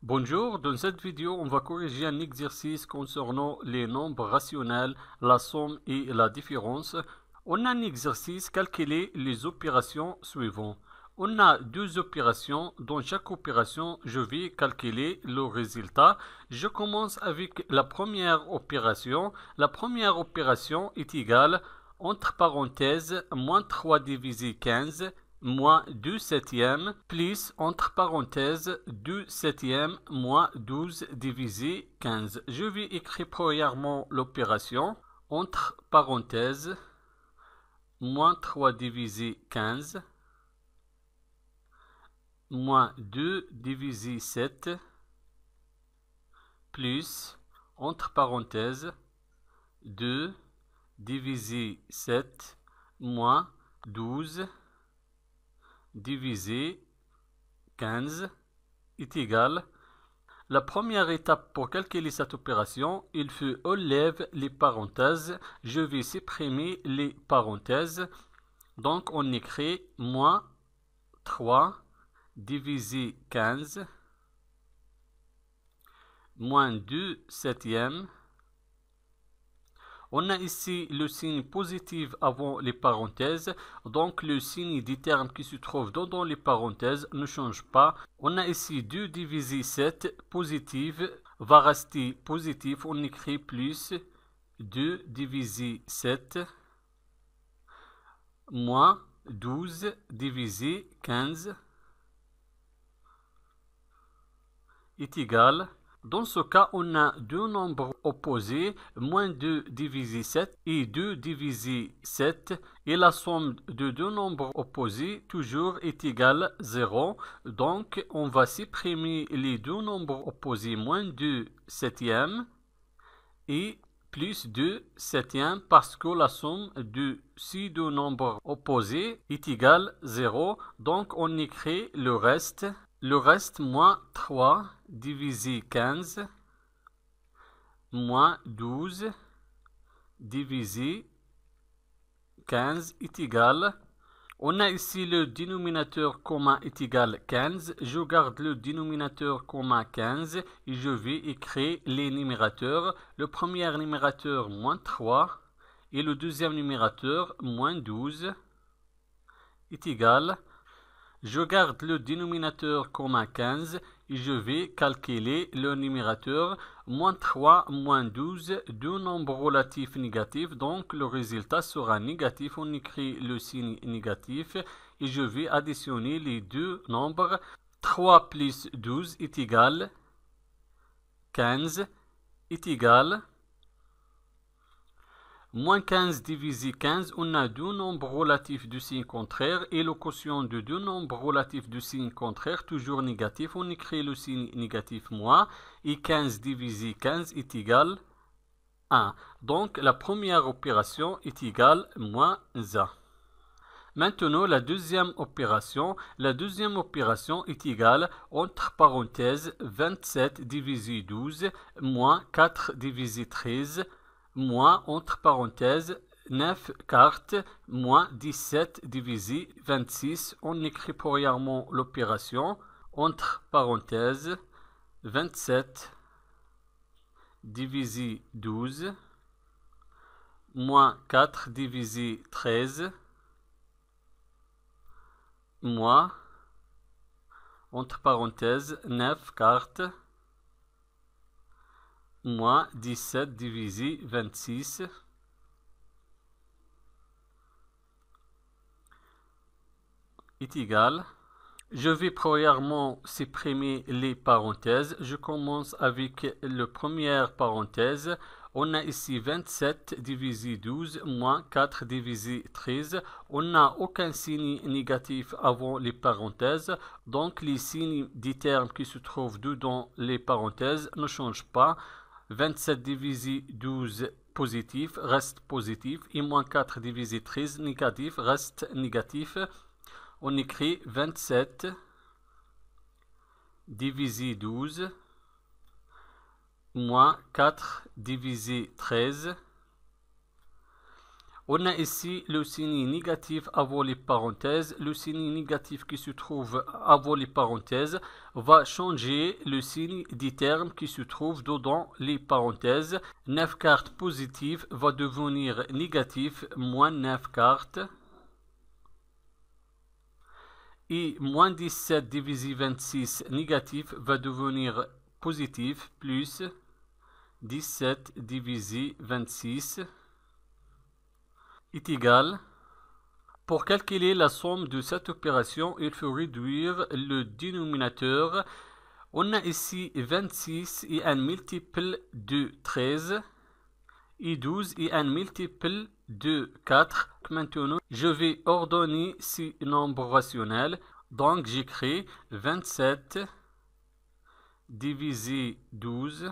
Bonjour, dans cette vidéo, on va corriger un exercice concernant les nombres rationnels, la somme et la différence. On a un exercice, calculer les opérations suivantes. On a deux opérations. Dans chaque opération, je vais calculer le résultat. Je commence avec la première opération. La première opération est égale, entre parenthèses, moins 3 divisé 15, moins 2 septièmes, plus, entre parenthèses, 2 septièmes, moins 12 divisé 15. Je vais écrire premièrement l'opération, entre parenthèses, moins 3 divisé 15, moins 2 divisé 7, plus, entre parenthèses, 2 divisé 7, moins 12 divisé 15 est égal. La première étape pour calculer cette opération, il faut enlever les parenthèses. Je vais supprimer les parenthèses. Donc on écrit moins 3 divisé 15 moins 2 septièmes. On a ici le signe positif avant les parenthèses, donc le signe des termes qui se trouvent dans les parenthèses ne change pas. On a ici 2 divisé 7, positif, va rester positif, on écrit plus 2 divisé 7, moins 12 divisé 15 est égal. Dans ce cas, on a deux nombres opposés, moins 2 divisé 7 et 2 divisé 7. Et la somme de deux nombres opposés, toujours, est égale 0. Donc, on va supprimer les deux nombres opposés, moins 2 septièmes et plus 2 septièmes, parce que la somme de ces deux nombres opposés est égale 0. Donc, on écrit le reste. Le reste, moins 3 divisé 15, moins 12 divisé 15 est égal. On a ici le dénominateur commun est égal 15. Je garde le dénominateur commun 15 et je vais écrire les numérateurs. Le premier numérateur, moins 3, et le deuxième numérateur, moins 12 est égal. Je garde le dénominateur commun 15 et je vais calculer le numérateur. Moins 3, moins 12, deux nombres relatifs négatifs, donc le résultat sera négatif. On écrit le signe négatif et je vais additionner les deux nombres. 3 plus 12 est égal 15 est égal. Moins 15 divisé 15, on a deux nombres relatifs du signe contraire et le quotient de deux nombres relatifs du signe contraire, toujours négatif. On écrit le signe négatif moins et 15 divisé 15 est égal 1. Donc la première opération est égale moins 1. Maintenant, la deuxième opération. La deuxième opération est égale, entre parenthèses, 27 divisé 12 moins 4 divisé 13 moins, entre parenthèses, 9 quarts moins 17 divisé 26. On écrit premièrement l'opération, entre parenthèses, 27 divisé 12 moins 4 divisé 13 moins, entre parenthèses, 9 quarts moins 17 divisé 26 est égal. Je vais premièrement supprimer les parenthèses. Je commence avec la première parenthèse. On a ici 27 divisé 12 moins 4 divisé 13. On n'a aucun signe négatif avant les parenthèses. Donc les signes des termes qui se trouvent dedans les parenthèses ne changent pas. 27 divisé 12 positif reste positif et moins 4 divisé 13 négatif reste négatif. On écrit 27 divisé 12 moins 4 divisé 13. On a ici le signe négatif avant les parenthèses. Le signe négatif qui se trouve avant les parenthèses va changer le signe du terme qui se trouve dedans les parenthèses. 9 cartes positives va devenir négatif, moins 9 cartes. Et moins 17 divisé 26 négatif va devenir positif, plus 17 divisé 26 est égal. Pour calculer la somme de cette opération, il faut réduire le dénominateur. On a ici 26 et un multiple de 13 et 12 et un multiple de 4. Maintenant, je vais ordonner ces nombres rationnels. Donc, j'écris 27 divisé 12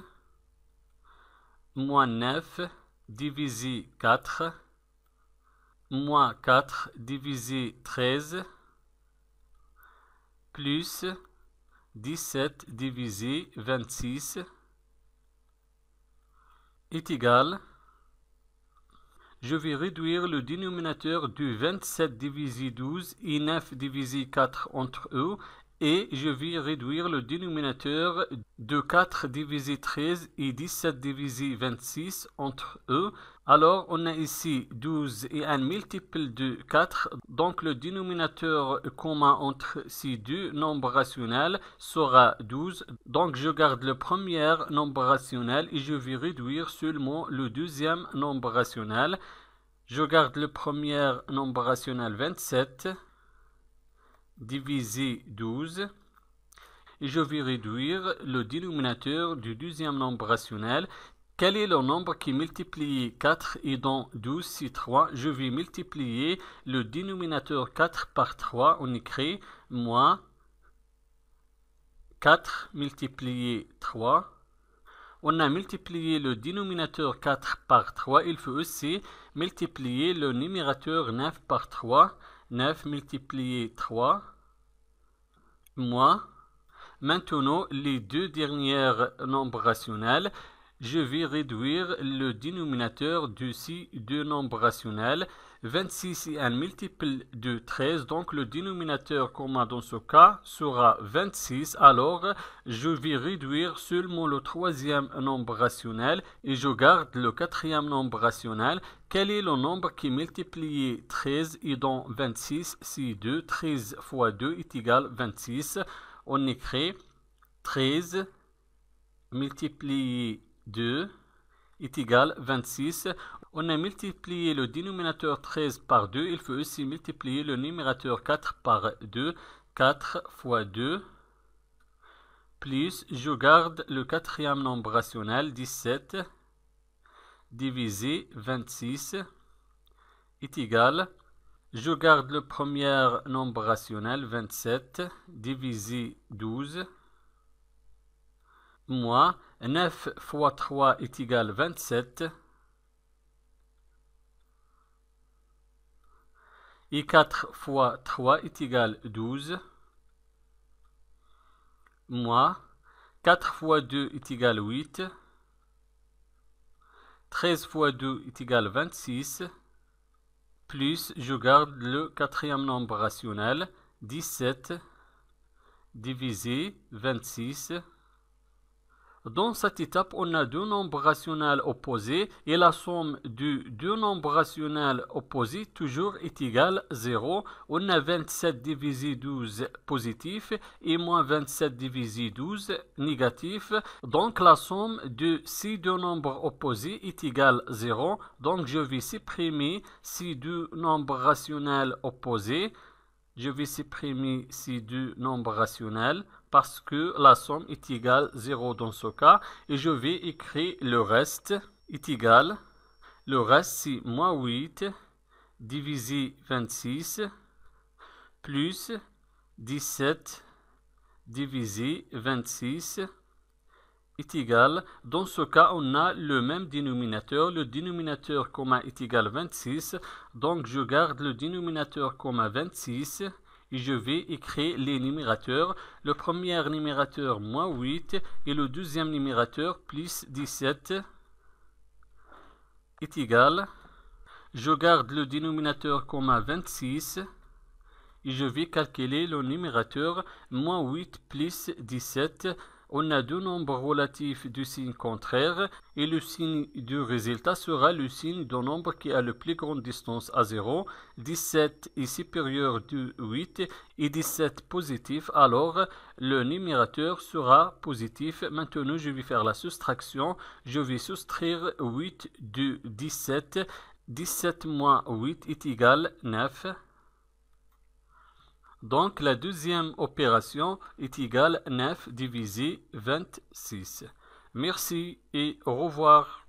moins 9 divisé 4 moins 4 divisé 13 plus 17 divisé 26 est égal. Je vais réduire le dénominateur de 27 divisé 12 et 9 divisé 4 entre eux. Et je vais réduire le dénominateur de 4 divisé 13 et 17 divisé 26 entre eux. Alors, on a ici 12 et un multiple de 4. Donc, le dénominateur commun entre ces deux nombres rationnels sera 12. Donc, je garde le premier nombre rationnel et je vais réduire seulement le deuxième nombre rationnel. Je garde le premier nombre rationnel 27 divisé 12 et je vais réduire le dénominateur du deuxième nombre rationnel. Quel est le nombre qui multiplie 4 et dans 12 c'est 3? Je vais multiplier le dénominateur 4 par 3. On écrit moins 4 multiplié 3. On a multiplié le dénominateur 4 par 3. Il faut aussi multiplier le numérateur 9 par 3. 9 multiplié 3 moins. Maintenant, les deux derniers nombres rationnels, je vais réduire le dénominateur de ces deux nombres rationnels. 26 est un multiple de 13, donc le dénominateur commun dans ce cas sera 26. Alors, je vais réduire seulement le troisième nombre rationnel et je garde le quatrième nombre rationnel. Quel est le nombre qui multiplie 13 et dans 26? C'est 2. 13 fois 2 est égal à 26. On écrit 13 multiplié 2 est égal à 26. On a multiplié le dénominateur 13 par 2. Il faut aussi multiplier le numérateur 4 par 2. 4 fois 2 plus, je garde le quatrième nombre rationnel, 17 divisé 26 est égal. Je garde le premier nombre rationnel, 27 divisé 12 moins 9 fois 3 est égal à 27 et 4 fois 3 est égal à 12 moins 4 fois 2 est égal à 8 13 fois 2 est égal à 26 plus, je garde le quatrième nombre rationnel, 17 divisé 26. Dans cette étape, on a deux nombres rationnels opposés et la somme de deux nombres rationnels opposés toujours est égale à 0. On a 27 divisé 12 positif et moins 27 divisé 12 négatif. Donc la somme de ces deux nombres opposés est égale à 0. Donc je vais supprimer ces deux nombres rationnels opposés. Je vais supprimer ces deux nombres rationnels parce que la somme est égale à 0 dans ce cas. Et je vais écrire le reste est égal. Le reste c'est moins 8 divisé 26 plus 17 divisé 26 est égal. Dans ce cas, on a le même dénominateur. Le dénominateur commun est égal à 26. Donc, je garde le dénominateur commun 26 et je vais écrire les numérateurs. Le premier numérateur, moins 8, et le deuxième numérateur, plus 17, est égal. Je garde le dénominateur comme 26 et je vais calculer le numérateur, moins 8 plus 17. On a deux nombres relatifs du signe contraire et le signe du résultat sera le signe du nombre qui a la plus grande distance à 0. 17 est supérieur de 8 et 17 positif, alors le numérateur sera positif. Maintenant, je vais faire la soustraction. Je vais soustraire 8 de 17. 17 moins 8 est égal à 9. Donc, la deuxième opération est égale à 9 divisé 26. Merci et au revoir.